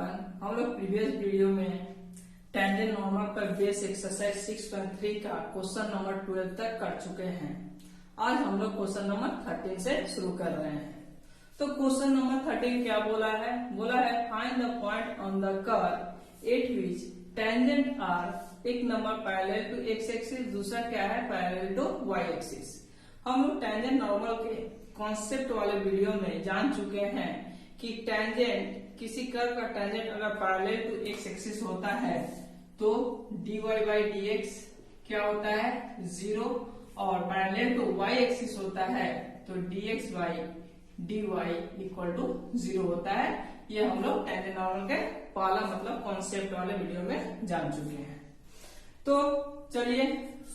Everyone, हम लोग previous video में टेंजेंट नॉर्मल का बेस एक्सरसाइज 6.3 का क्वेश्चन नंबर 12 तक कर चुके हैं। आज हम लोग क्वेश्चन नंबर 13 से शुरू कर रहे हैं। तो क्वेश्चन नंबर 13 क्या बोला है? बोला है find the point on the curve at which tangent are एक number parallel to x axis, दूसरा क्या है पैरेलल टू वाई एक्सिस। हम लोग टेंजेंट नॉर्मल के कॉन्सेप्ट वाले वीडियो में जान चुके हैं कि टेंजेंट किसी कर्व का टेंजेंट अगर पैरेलल टू एक्स एक्सिस होता है तो dy बाई dx क्या होता है 0, और पैरेलल टू y एक्सिस होता है तो dx by dy equal to 0 होता है। ये हम लोग टेंजेंट नॉर्मल के पहला मतलब कॉन्सेप्ट वाले वीडियो में जान चुके हैं। तो चलिए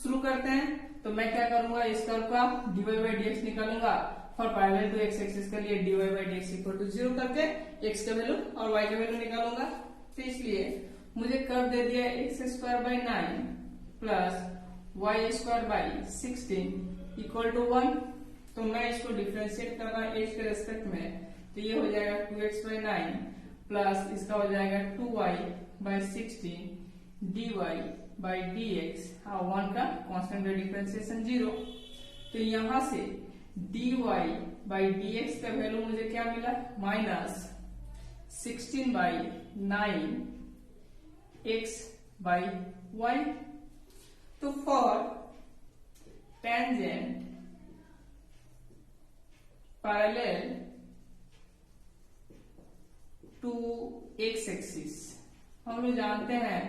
शुरू करते हैं। तो मैं क्या करूंगा, इस कर्व का dy बाई dx निकालूंगा और पैरेलल टू एक्स एक्सिस के लिए dy by dx equal to 0 करके x का वैल्यू और y का वैल्यू निकालूंगा। तो इसलिए मुझे कर्व दे दिया x square by 9 plus y square by 16 equal to 1। तो मैं इसको डिफ्रेंशिएट करना x के रेस्पेक्ट में, तो ये हो जाएगा 2x बाई 9 प्लस इसका हो जाएगा 2y by 16 dy by dx और 1 का कांस्टेंट का डिफ्रेंशिएशन 0। तो यहां से dy बाई dx का वैल्यू मुझे क्या मिला minus 16 by 9 x by y। तो for tangent parallel to x axis, हम लोग जानते हैं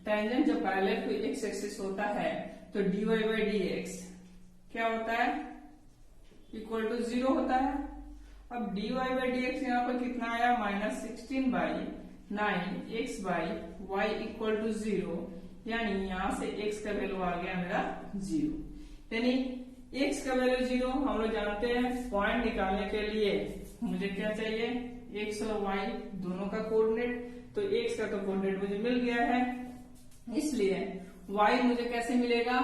टेंजेंट जब पैरेलल टू एक्स एक्सिस होता है तो dy बाई dx क्या होता है इक्वल टू 0 होता है। अब dy बाई dx यहाँ पर कितना आया minus 16 by 9 x by y equal to 0, यानी यहाँ से x का वैल्यू आ गया मेरा 0। यानी x का वैल्यू 0, हम लोग जानते हैं पॉइंट निकालने के लिए मुझे क्या चाहिए x और y दोनों का कोऑर्डिनेट। तो x का तो कोऑर्डिनेट मुझे मिल गया है, इसलिए y मुझे कैसे मिलेगा,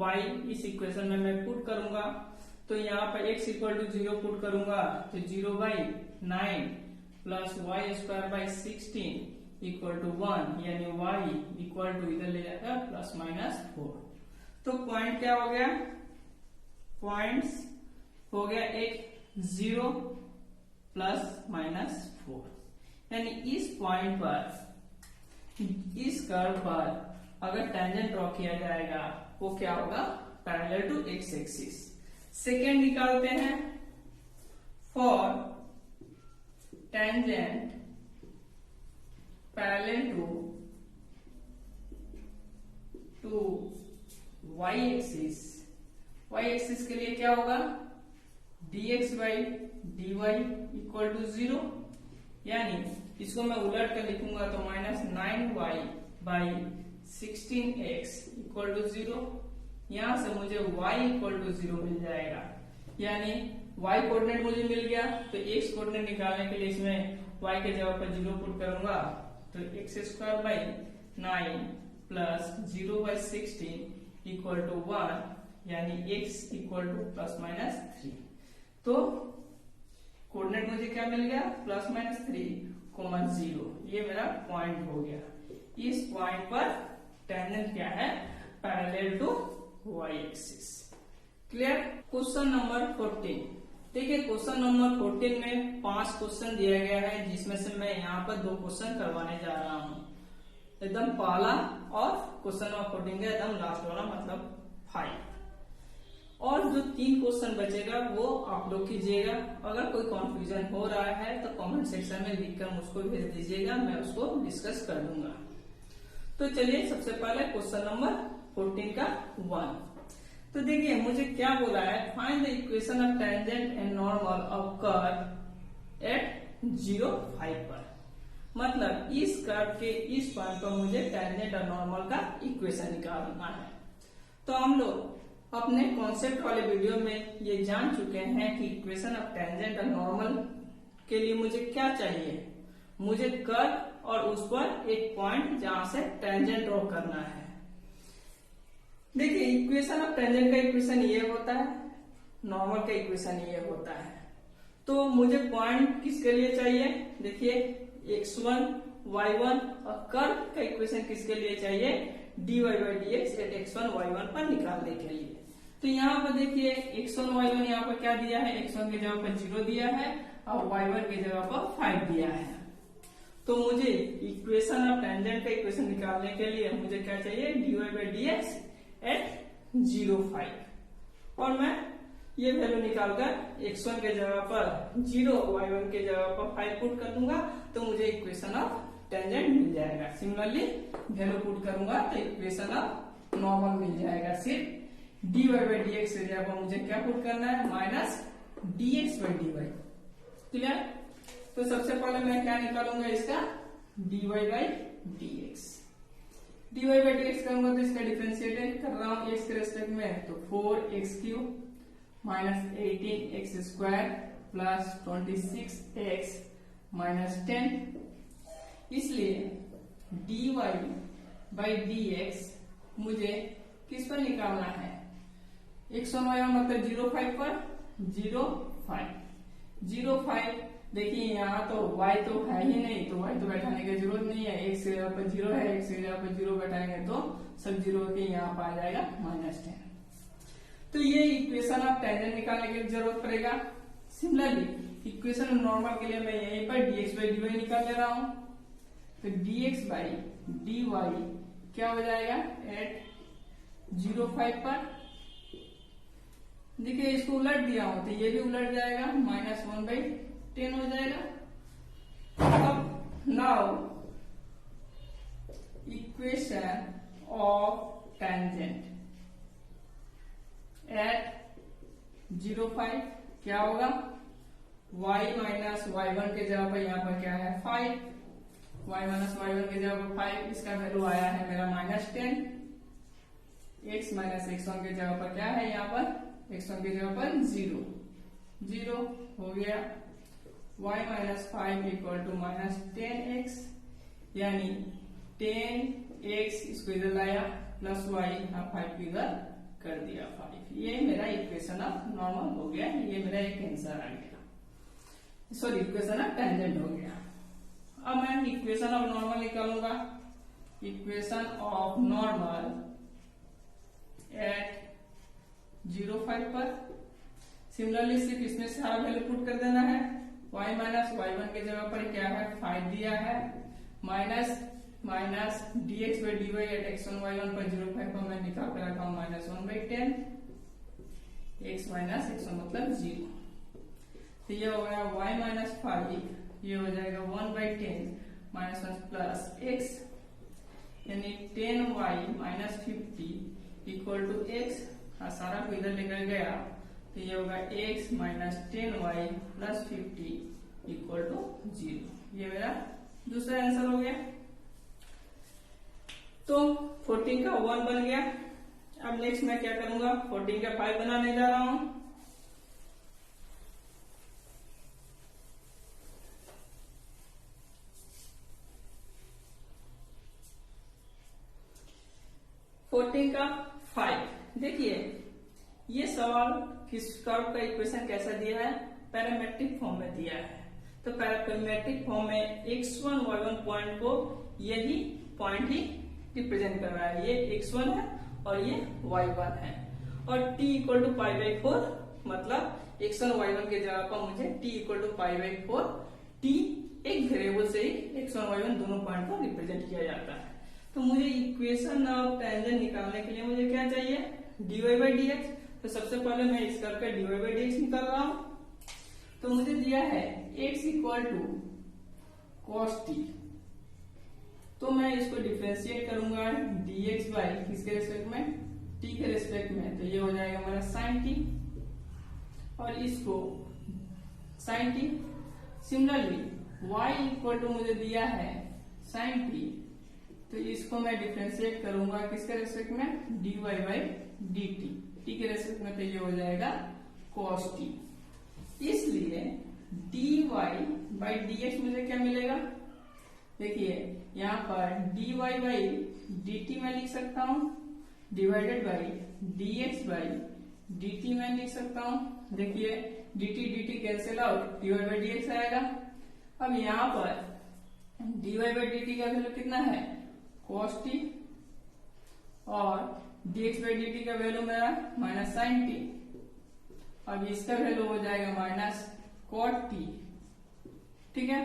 y इस इक्वेशन में मैं पुट करूंगा। तो यहाँ पर x इक्वल टू 0 पुट करूंगा तो 0 by 9 plus y square by 16 equal to 1, यानी y इक्वल टू इधर ले जाकर प्लस माइनस 4। तो पॉइंट क्या हो गया, पॉइंट्स हो गया एक 0 प्लस माइनस 4, यानी इस पॉइंट पर इस कर्व पर अगर टेंजेंट ड्रॉ किया जाएगा वो क्या होगा parallel to x axis. Second निकालते हैं, for tangent parallel to y axis, y axis के लिए क्या होगा dx by dy equal to 0, यानी इसको मैं उलट कर लिखूंगा तो minus 9y by 16x equal to 0। यहां से मुझे y इक्वल टू 0 मिल जाएगा, यानी y कोऑर्डिनेट मुझे मिल गया। तो x कोऑर्डिनेट निकालने के लिए इसमें y के जगह पर 0 पुट करूंगा तो x square by 9 plus 0 by 16 equal to 1, यानी x equal to plus minus 3। तो कोऑर्डिनेट मुझे क्या मिल गया प्लस माइनस 3 कॉमन 0, ये मेरा पॉइंट हो गया। इस पॉइंट पर टेंजेंट क्या है parallel to y axis. Clear. Question number 14, देखिए क्वेश्चन नंबर 14 में 5 क्वेश्चन दिया गया है, जिसमें से मैं यहाँ पर 2 क्वेश्चन करवाने जा रहा हूँ, एकदम पहला और क्वेश्चन नंबर 14 का एकदम लास्ट वाला मतलब 5। और जो 3 क्वेश्चन बचेगा वो आप लोग कीजिएगा। अगर कोई कंफ्यूजन हो रहा है तो कमेंट सेक्शन में लिखकर मुझको भेज दीजिएगा, मैं उसको डिस्कस कर दूंगा। तो चलिए सबसे पहले क्वेश्चन नंबर 14 का 1। तो देखिए मुझे क्या बोला है, find the equation of tangent and normal of curve at 0 5 पर। मतलब इस कर्व के इस पॉइंट पर मुझे टेंजेंट और नॉर्मल का इक्वेशन निकालना है। तो हम लोग अपने कॉन्सेप्ट वाले वीडियो में ये जान चुके हैं कि इक्वेशन ऑफ टेंजेंट और नॉर्मल के लिए मुझे क्या चाहिए, मुझे कर्व और उस पर एक पॉइंट जहां से टेंजेंट ड्रॉ करना है। देखिए इक्वेशन ऑफ टेंजेंट का इक्वेशन ये होता है, नॉर्मल का इक्वेशन ये होता है। तो मुझे पॉइंट किसके लिए चाहिए, देखिए x1 y1 और कर्व का इक्वेशन किसके लिए चाहिए, dy by dx eight x1 y1 पर निकालने के लिए। तो यहाँ पर देखिए x1 y1 यहाँ पर क्या दिया है, x1 की जगह पर 0 दिया है और y1 की जगह पर 5 दिया है। तो मुझे इक्वेशन ऑफ टेंजेंट का इक्वेशन निकालने के लिए मुझे क्या चाहिए, dy by dx एट 0 5 और मैं ये वैल्यू निकालकर x1 के जगह पर 0 y1 के जगह पर 5 पुट कर दूंगा तो मुझे इक्वेशन ऑफ टेंजेंट मिल जाएगा। सिमिलरली वैल्यू पुट करूंगा तो इक्वेशन ऑफ नॉर्मल मिल जाएगा। सिर्फ dy by dx के जगह पर मुझे क्या पुट करना है, minus dx by dy। Clear? तो सबसे पहले मैं क्या निकालूंगा इसका, dy by dx। dy by dx करूंगा तो इसका डिफरेंशिएट कर रहा हूं x के रेस्पेक्ट में, तो 4x³ minus 18x square plus 26x minus 10। इसलिए dy by dx मुझे किस पर निकालना है, x1 y1 मतलब 0 5 पर 0 5 0 5। देखिए यहाँ तो y तो है ही नहीं तो y तो बैठाने की जरूरत नहीं है, x की जगह पर 0 है, x की जगह पर 0 बैठाएंगे तो सब 0 के यहाँ पर आ जाएगा माइनस 10। तो ये इक्वेशन ऑफ टेंजेंट निकालने की जरूरत पड़ेगा। सिमिलरली इक्वेशन नॉर्मल के लिए मैं यहीं पर dx by dy निकाल ले रहा हूं, तो dx by dy क्या हो जाएगा एट 0 5 पर। देखिए इसको उलट दिया हूं तो ये भी उलट जाएगा, माइनस 1/10 हो जाएगा। अब now equation of tangent eight 0 5 क्या होगा, y माइनस y1 के जगह पर यहाँ पर क्या है 5, y माइनस y1 के जगह पर 5, इसका वैल्यू आया है मेरा माइनस 10। x माइनस x1 के जगह पर क्या है, यहाँ पर x1 की जगह पर 0 हो गया। y minus 5 equal to minus 10x, यानी 10x इसको इधर लाया प्लस y 5 इधर कर दिया 5। ये मेरा इक्वेशन ऑफ नॉर्मल हो गया, ये मेरा एक आंसर आ गया, सॉरी इक्वेशन ऑफ टेंजेंट हो गया। अब मैं इक्वेशन ऑफ नॉर्मल निकालूंगा, इक्वेशन ऑफ नॉर्मल एट 0 5 पर। सिमिलरली सिर्फ इसमें सारा वैल्यू पुट कर देना है, y माइनस y1 के जगह पर क्या है 5 दिया है, minus dx by dy at x1 y1 पर 0 5 पर मैं निकाल कर रखा हूं माइनस 1/10, x माइनस x1 मतलब 0। तो ये हो गया y माइनस 5, ये हो जाएगा 1/10 माइनस 1 प्लस x, यानी 10y minus 50 equal to x। सारा को इधर लेकर गया तो ये होगा x minus 10y plus 50 equal to 0। ये मेरा दूसरा आंसर हो गया। तो 14 का 1 बन गया। अब नेक्स्ट मैं क्या करूंगा, 14 का 5 बनाने जा रहा हूं। का 5 देखिए ये सवाल किस कर्व का इक्वेशन कैसा दिया है, पैरामेट्रिक फॉर्म में दिया है। तो पैरामेट्रिक फॉर्म में x1 y1 पॉइंट को यही पॉइंट ही रिप्रेजेंट कर रहा है, ये x1 है और ये y1 है, और t इक्वल टू π/4 मतलब x1 y1 के जगह पर मुझे t इक्वल टू π/4, t एक वेरिएबल से ही x1 y1 दोनों पॉइंट को रिप्रेजेंट किया जाता है। तो मुझे इक्वेशन ऑफ टेंजेंट निकालने के लिए मुझे क्या चाहिए, dy by dx। तो सबसे पहले मैं इस कर्व का dy by dx निकाल रहा हूं। तो मुझे दिया है x equal to cos t, तो मैं इसको डिफरेंशिएट करूंगा dx बाई किसके रेस्पेक्ट में, t के रेस्पेक्ट में, तो ये हो जाएगा हमारा sin t, और इसको sin t। Similarly y equal to मुझे दिया है sin t, तो इसको मैं डिफरेंशिएट करूंगा किसके रेस्पेक्ट में, dy बाई dt, t के रेस्पेक्ट में, तो ये हो जाएगा cos t। इसलिए dy बाई dx मुझे क्या मिलेगा, देखिए यहाँ पर dy बाई dt मैं लिख सकता हूँ, divided by dx by dt मैं लिख सकता हूँ। देखिए dt dt cancel out, dy by dx आएगा। अब यहाँ पर dy बाई dt का वैल्यू कितना है cos t, और dx बाई dt का वैल्यू मेरा माइनस साइन t। अब इसका वैल्यू हो जाएगा माइनस cot t, ठीक है।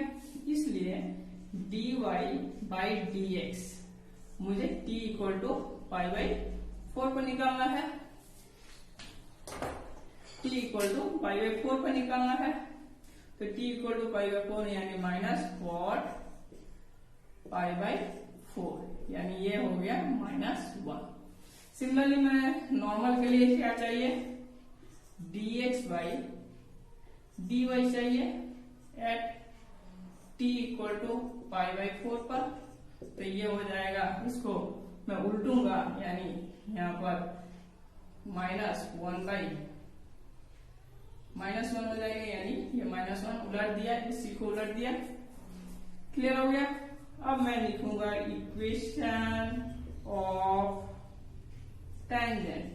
इसलिए dy बाई dx मुझे t equal to pi by 4 पर निकालना है, t equal to pi by 4 पर निकालना है। तो t equal to pi by 4 यानी माइनस cot पाई बाई 4, यानी ये हो गया -1। सिमिलरली मैं नॉर्मल के लिए क्या चाहिए, dx बाई dy चाहिए at t equal to pi by 4 पर। तो ये हो जाएगा, इसको मैं उल्टूंगा यानी यहाँ पर -1 हो जाएगा, यानी ये -1 उलट दिया, इसी को उलट दिया। क्लियर हो गया। अब मैं लिखूंगा equation of tangent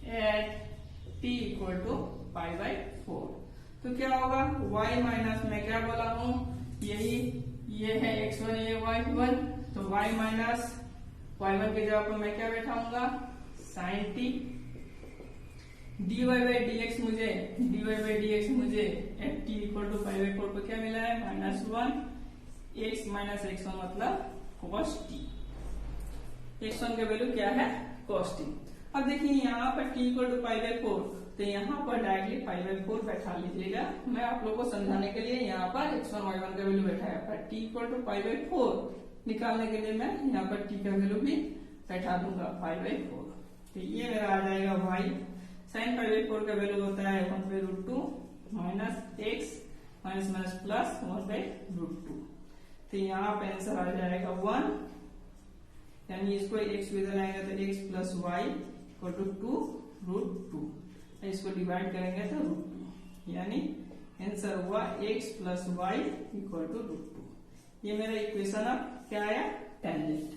at t equal to pi by 4। तो क्या होगा, y माइनस, मैं क्या बोला हूं, यही ये है x1, ये y1, तो y माइनस y1 के जगह पर मैं क्या बैठाऊंगा sin t। dy by dx मुझे at t equal to pi by 4 पर क्या मिला है -1, x माइनस x1 मतलब cos t। x1 का वैल्यू क्या है cos t। अब देखिए यहाँ पर t equal to pi by 4, तो यहाँ पर डायरेक्टली पाई बाई 4 बैठा लीजिएगा। मैं आप लोगों को समझाने के लिए यहाँ पर x1 y1 का वैल्यू बैठाया, पर t equal to pi by 4 निकालने के लिए मैं यहाँ पर t का वैल्यू भी बैठा दूंगा पाई बाई 4। तो ये मेरा आ जाएगा y साइन पाई बाई 4 का वैल्यू होता है 1/√2 minus x minus minus plus 1/√2। तो यहाँ पे आंसर आ जाएगा 1, यानी इसको x इधर आएगा तो x plus y equal to 2√2, इसको डिवाइड करेंगे तो √2, यानी आंसर हुआ x plus y equal to √2। ये मेरा इक्वेशन ऑफ क्या आया टेंजेंट।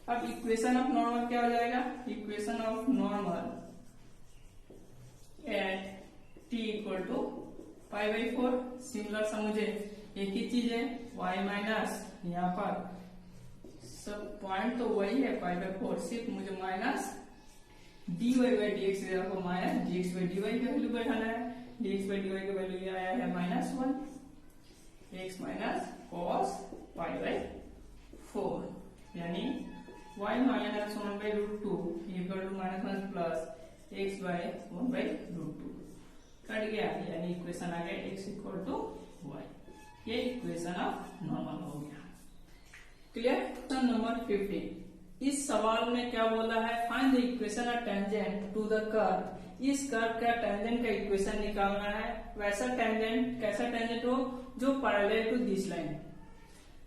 अब इक्वेशन ऑफ नॉर्मल क्या हो जाएगा, equation of normal at t equal to pi by 4। Similar सा मुझे एक ही चीज है y माइनस, यहाँ पर सब पॉइंट तो वही है पाई बाई 4, सिर्फ मुझे माइनस dy बाई dx को माइनस dx बाई dy का वैल्यू बैठाना है। dx बाई dy का वैल्यू ये आया है -1, x minus cos pi by 4, यानी y minus 1/√2 equal to minus plus x by 1/√2 cut गया, यानी इक्वेशन आ गया x इक्वल टू y। ये इक्वेशन ऑफ नॉर्मल हो गया। क्लियर। क्वेश्चन नंबर 15, इस सवाल में क्या बोला है, find the equation of tangent to the curve. इस कर्व का टेंजेंट का इक्वेशन निकालना है। वैसा टेंजेंट, कैसा टेंजेंट हो जो पैरेलल टू दिस लाइन।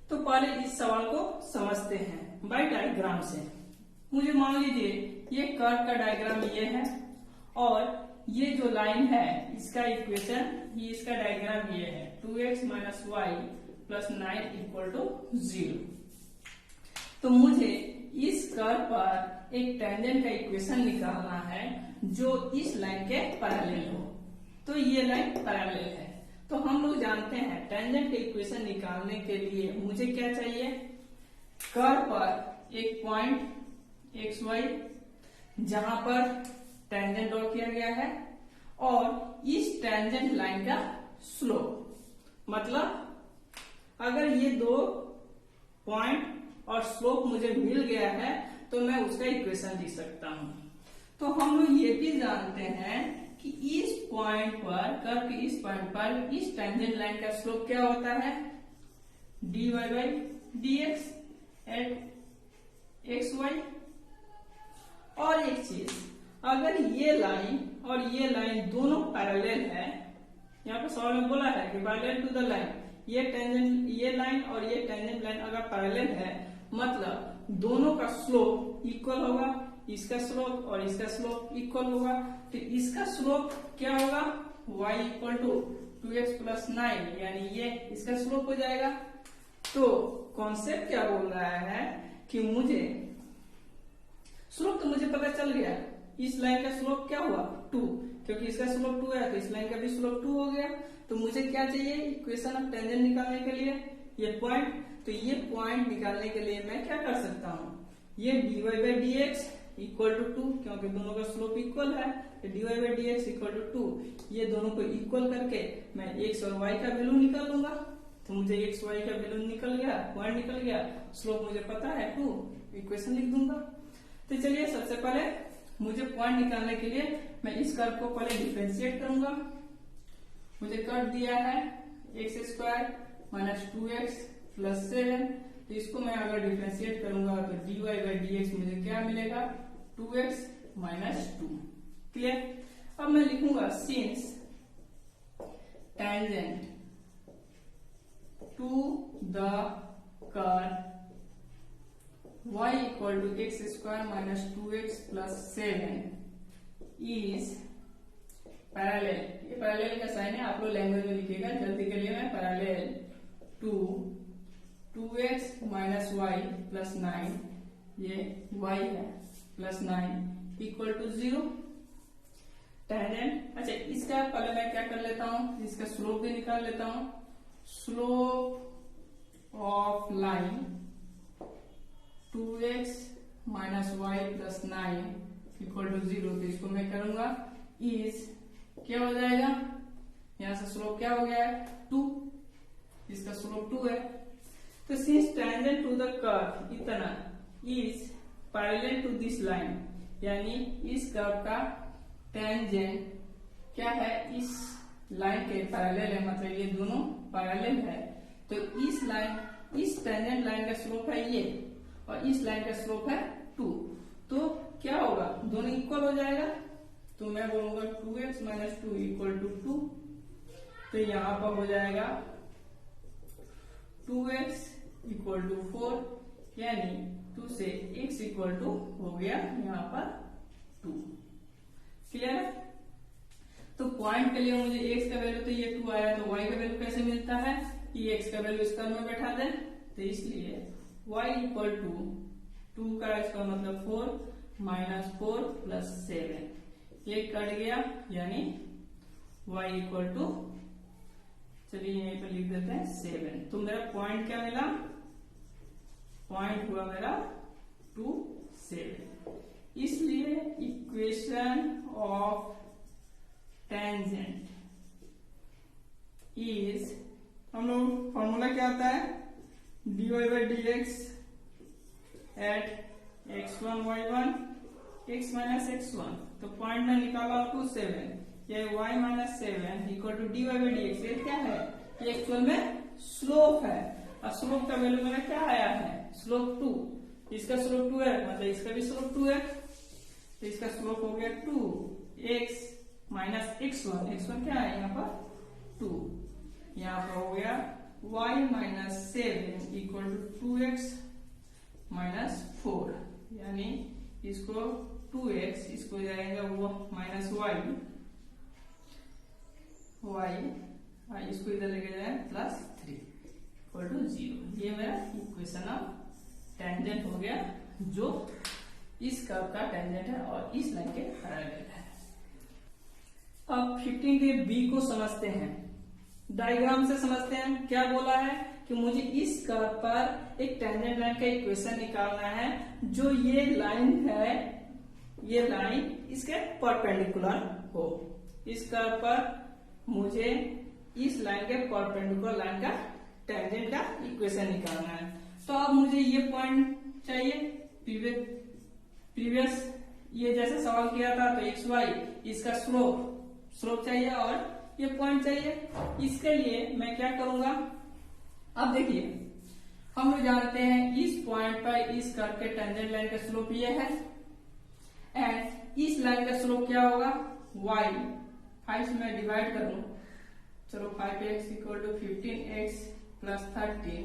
तो पहले इस सवाल को समझते हैं बाय डायग्राम से। मुझे मान लीजिए ये कर्व का डायग्राम ये है, और ये जो लाइन है इसका इक्वेशन, ये इसका डायग्राम ये है 2x minus y plus 9 equal to 0। तो मुझे इस कर्व पर एक टेंजेंट का इक्वेशन निकालना है जो इस लाइन के पैरेलल हो। तो ये लाइन पैरेलल है, तो हम लोग जानते हैं टेंजेंट के इक्वेशन निकालने के लिए मुझे क्या चाहिए, कर्व पर एक पॉइंट xy जहां पर टेंजेंट ड्रॉ किया गया है, और इस टेंजेंट लाइन का स्लोप। मतलब अगर ये दो पॉइंट और स्लोप मुझे मिल गया है तो मैं उसका इक्वेशन लिख सकता हूं। तो हम लोग ये भी जानते हैं कि इस पॉइंट पर, कर्व के इस पॉइंट पर इस टेंजेंट लाइन का स्लोप क्या होता है, dy by dx at xy। और एक चीज, अगर ये लाइन और ये लाइन दोनों पैरेलल है, यहाँ पे सवाल में बोला है कि पैरेलल टू द लाइन, ये टेंजेंट, ये लाइन और ये टेंजेंट लाइन अगर पैरेलल है मतलब दोनों का स्लोप इक्वल होगा, इसका स्लोप और इसका स्लोप इक्वल होगा। तो इसका स्लोप क्या होगा, y equal to 2x plus 9, यानी ये इसका स्लोप हो जाएगा। तो कॉन्सेप्ट क्या बोल रहा है कि मुझे स्लोप तो मुझे पता चल गया, इस लाइन का स्लोप क्या हुआ 2, क्योंकि इसका स्लोप 2 है तो इस लाइन का भी स्लोप 2 हो गया। तो मुझे क्या चाहिए इक्वेशन ऑफ टेंजेंट निकालने के लिए, ये पॉइंट, तो ये पॉइंट निकालने के लिए मैं क्या कर सकता हूँ, ये dy by d x equal to 2, क्योंकि दोनों का स्लोप इक्वल है, तो dy by d x equal to 2, ये दोनों को इक्वल करके मैं x और y का वैल्यू निकाल लूंगा। तो मुझे x y का वैल्यू निकल गया, पॉइंट निकल गया, स्लोप मुझे पता है 2, इक्वेशन लिख दूंगा। तो चलिए सबसे पहले मुझे पॉइंट निकालने के लिए मैं इस कर्व को पहले डिफरेंशिएट करूंगा। मुझे कर्व दिया है x square minus 2x plus 7, तो इसको मैं अगर डिफरेंशिएट करूंगा तो dy बाई डी एक्स मुझे क्या मिलेगा, 2x माइनस 2। क्लियर। अब मैं लिखूंगा since tangent to the curve y equal to x square minus 2x plus 7 is parallel. ये पैरेलल का साइन है, आप लोग लैंग्वेज में लिखिएगा, जल्दी के लिए मैं parallel to 2x minus y plus 9, ये y है, प्लस 9 इक्वल टू 0। टेंजेंट, अच्छा इसका पहले मैं क्या कर लेता हूँ, इसका स्लोप भी निकाल लेता हूँ। Slope of line 2x minus y plus 9 equal to 0, तो इसको मैं करूंगा इज, क्या हो जाएगा, यहां से स्लोप क्या हो गया है 2, इसका स्लोप 2 है। तो since tangent to the curve इतना is parallel to this line, यानी इस कर्व का टेंजेंट क्या है, इस लाइन के पैरेलल है, मतलब ये दोनों पैरेलल है। तो इस लाइन, इस टेंजेंट लाइन का स्लोप है ये, और इस लाइन का स्लोप है 2, तो क्या होगा, दोनों इक्वल हो जाएगा। तो मैं बोलूंगा 2x माइनस 2 इक्वल टू 2, तो यहां पर हो जाएगा 2x इक्वल टू 4, यानी 2 से x इक्वल टू हो गया यहाँ पर 2। क्लियर है। तो पॉइंट के लिए मुझे x का वैल्यू तो ये 2 आया, तो y का वैल्यू कैसे मिलता है, ये x का वैल्यू इस कर्व में बैठा दें, तो इसलिए y इक्वल टू 2 का इसका मतलब 4 माइनस 4 प्लस 7, ये कट गया, यानी y इक्वल टू, चलिए यहीं पर लिख देते हैं 7। तो मेरा पॉइंट क्या मिला, पॉइंट हुआ मेरा 2 7। इसलिए इक्वेशन ऑफ टेंजेंट इज, हम लोग फॉर्मूला क्या आता है, dy by d x at x1 y1 x minus x1, तो पॉइंट में निकाला 2 7, ये y minus 7 equal to dy by d x, ये क्या है, ये एक्चुअल में स्लोप है, और स्लोप का वैल्यू मेरा क्या आया है, स्लोप 2, इसका स्लोप 2 है, मतलब इसका भी स्लोप 2 है, तो इसका स्लोप हो गया 2x माइनस x1 क्या है यहाँ पर 2, यहाँ पर हो गया y minus 7 equal to 2x minus 4, यानी इसको 2x, इसको जाएगा वो माइनस y, इसको इधर लेके जाए प्लस 3 इक्वल टू 0। ये मेरा इक्वेशन ऑफ टेंजेंट हो गया, जो इस कर्व का टेंजेंट है और इस लाइन के पैरेलल है। अब 15 के बी को समझते हैं, डायग्राम से समझते हैं। क्या बोला है कि मुझे इस कर्व पर एक टेंजेंट लाइन का इक्वेशन निकालना है, जो ये लाइन है, ये लाइन इसके परपेंडिकुलर हो। इस कर्व पर मुझे इस लाइन के परपेंडिकुलर लाइन का टेंजेंट का इक्वेशन निकालना है। तो अब मुझे ये पॉइंट चाहिए, प्रीवियस ये जैसा सवाल किया था, तो एक्स वाई इसका स्लोप चाहिए और ये पॉइंट चाहिए। इसके लिए मैं क्या करूंगा, अब देखिए हम लोग जानते हैं इस पॉइंट पर इस कर्व के टेंजेंट लाइन का स्लोप ये है, एंड इस लाइन का स्लोप क्या होगा, y। 5 से मैं डिवाइड कर लू, चलो 5x equal to 15x plus 13,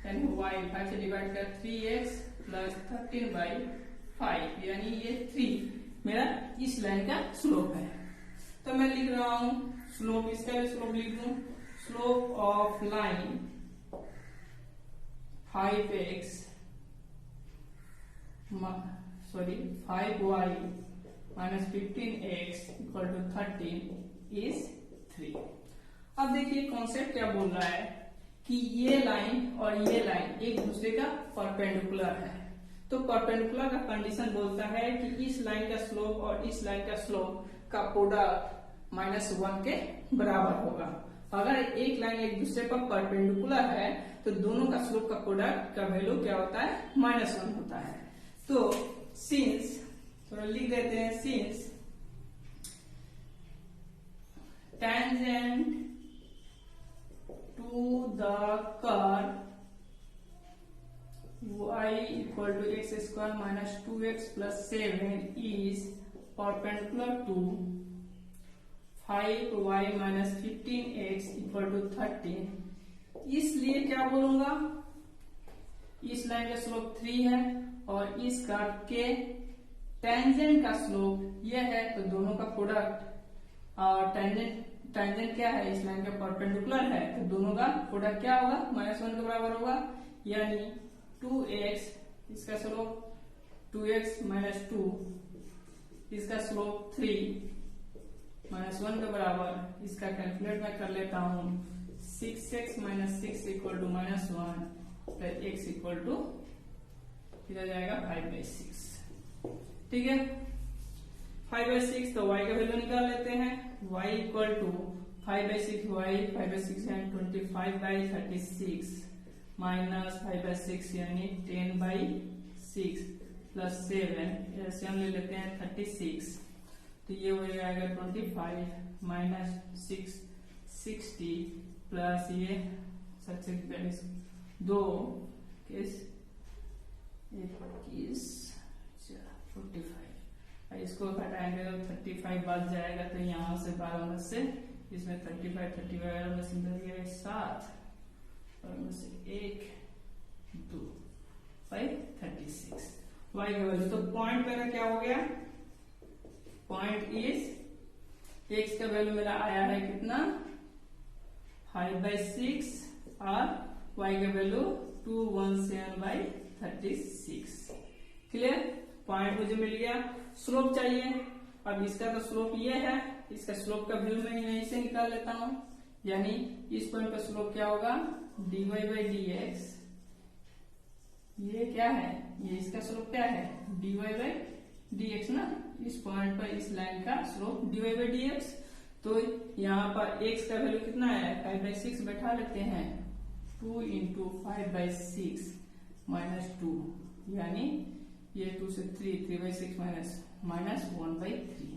यानी y 5 से डिवाइड कर 3x प्लस 13 बाई 5, यानी ये 3 मेरा इस लाइन का स्लोप है। तो मैं लिख रहा हूं स्लोप, इसका भी स्लोप लिख दूं, slope of line 5y minus 15x equal to 13 is 3। अब देखिए कॉन्सेप्ट क्या बोल रहा है कि ये लाइन और ये लाइन एक दूसरे का परपेंडिकुलर है। तो परपेंडिकुलर का कंडीशन बोलता है कि इस लाइन का स्लोप और इस लाइन का स्लोप का प्रोडक्ट -1 के बराबर होगा। अगर एक लाइन एक दूसरे पर परपेंडिकुलर है तो दोनों का स्लोप का प्रोडक्ट का वैल्यू क्या होता है, -1 होता है। तो सिंस, थोड़ा लिख देते हैं, since tangent to the curve y equal to x square minus 2x plus 7 is perpendicular to 5y minus 15x equal to 13। इसलिए क्या बोलूंगा, इस लाइन का स्लोप 3 है और इस कर्व के टेंजेंट का स्लोप ये है, तो दोनों का प्रोडक्ट और टेंजेंट क्या है, इस लाइन का परपेंडिकुलर है, तो दोनों का प्रोडक्ट क्या होगा, -1 के बराबर होगा। यानी 2x, इसका स्लोप 2x minus 2, इसका स्लोप 3 -1 के बराबर। इसका कैलकुलेट मैं कर लेता हूं, 6x minus 6 equal to -1 plus x equal to कितना जाएगा 5/6। ठीक है, 5/6, तो y का वैल्यू निकाल लेते हैं। y इक्वल टू 5/6 y, 5/6 यानी 25/36 माइनस 5/6 यानी 10/6 प्लस 7, ऐसे हम ले लेते हैं 36, तो ये हो जाएगा 25 माइनस 6 60 प्लस ये 7 2 21 45। इसको घटाएंगे तो 35 बच जाएगा, तो यहाँ से 12 में से इसमें 35 में से 7 और में से 1 2 5 36 y का वैल्यू। तो पॉइंट मेरा क्या हो गया, पॉइंट इज x का वैल्यू मेरा आया है कितना 5/6 और y का वैल्यू 217/36। क्लियर, पॉइंट मुझे मिल गया। स्लोप चाहिए, अब इसका तो स्लोप ये है, इसका स्लोप का वैल्यू मैं यहीं से निकाल लेता हूं। यानी इस पॉइंट का स्लोप क्या होगा, dy/dx। ये क्या है, ये इसका स्लोप क्या है, dy/dx ना। इस पॉइंट पर इस लाइन का स्लोप dy/dx। तो यहाँ पर x का वैल्यू कितना है, 5/6 बैठा लेते हैं, 2 × 5/6 -2, यानी ये 2 से 3/6 माइनस 1/3,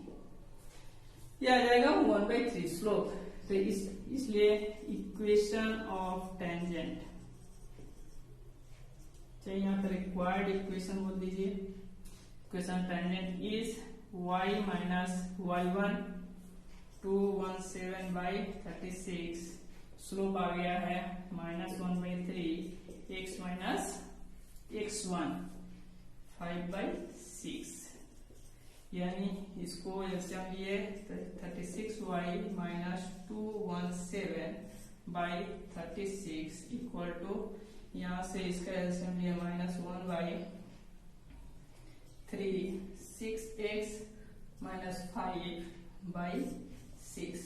ये आ जाएगा 1/3 स्लोप। तो इसलिए इक्वेशन ऑफ टेंजेंट चाहिए, यहाँ पर रिक्वायर्ड इक्वेशन बोल दीजिए। Equation tangent is y minus y1 217/36, slope आ गया है -1/3, x minus x1 5/6, यानी इसको जैसे हम लिए 36y minus 217/36 इक्वल टू, यहाँ से इसका एलसीएम लिया -1/3, 6x minus 5/6,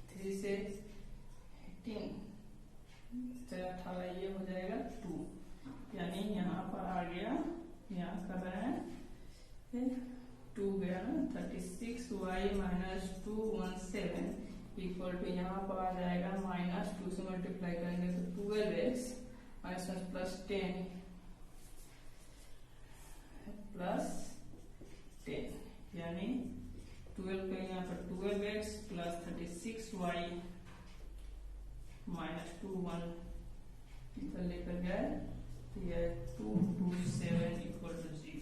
3 से 18, 18 ये हो जाएगा 2, यानी यहाँ पर आ गया, यहाँ कर रहे हैं 2 गया ना, 36y minus 217 इक्वल टू यहाँ पर आ जाएगा -2 से मल्टीप्लाई करेंगे तो 12x प्लस 10 प्लस 10, यानी 12 का यहाँ पर 12x प्लस 36y minus 21 लेकर गए, तो यह 227 इक्वल टू 0।